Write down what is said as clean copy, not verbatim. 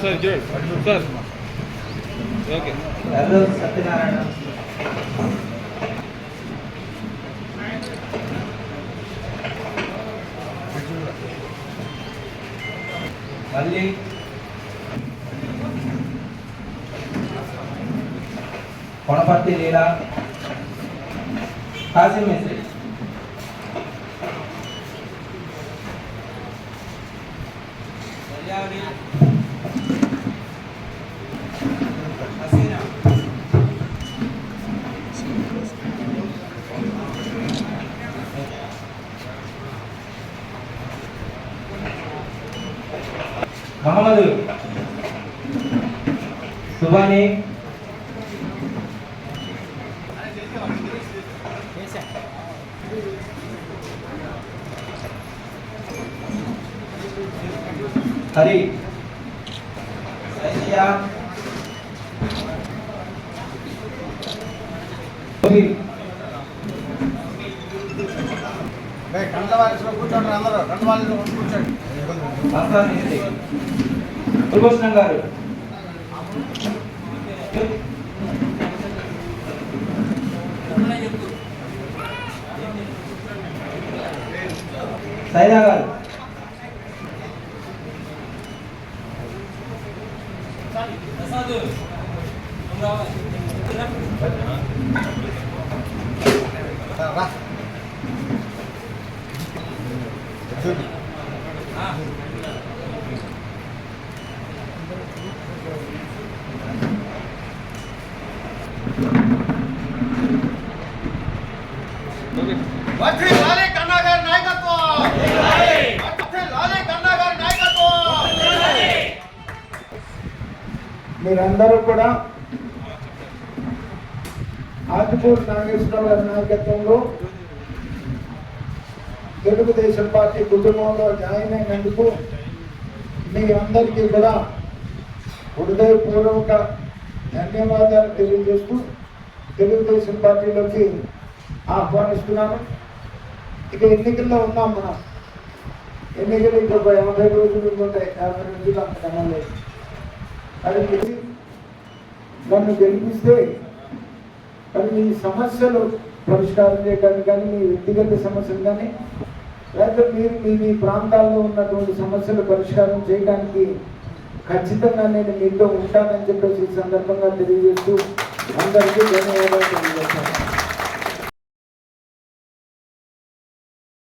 Sir చూడండి sir. Okay Satyanarayana మళ్ళీ కొనపర్తి లీలా కాసిం మేస్త్రి మహమ్మద్ సుబాని హరి సైనియా కూర్చోండి అందరూ రెండు వాళ్ళు కూర్చోండి. కులభూషణం గారు సైదా గారు మీరందరూ కూడా ఆదిపూర్ నాగేశ్వరరావు గారి నాయకత్వంలో తెలుగుదేశం పార్టీ కుటుంబంలో జాయిన్ అయినందుకు మీ అందరికీ కూడా హృదయపూర్వక ధన్యవాదాలు తెలియజేస్తూ తెలుగుదేశం పార్టీలోకి ఆహ్వానిస్తున్నాను. ఇక ఎన్నికల్లో ఉన్నాం మనం. ఎన్నికలు ఇంకొక 50 రోజులు ఉంటాయి. 50 రోజులు అంత క్రమం లేదు. అది నన్ను గెలిపిస్తే మరి మీ సమస్యలు పరిష్కారం చేయడానికి కానీ మీ వ్యక్తిగత సమస్యలు కానీ లేకపోతే మీరు మీ ప్రాంతాల్లో ఉన్నటువంటి సమస్యలు పరిష్కారం చేయడానికి ఖచ్చితంగా నేను మీతో ఉంటానని చెప్పేసి ఈ సందర్భంగా తెలియజేస్తూ అందరికీ ధన్యవాదాలు.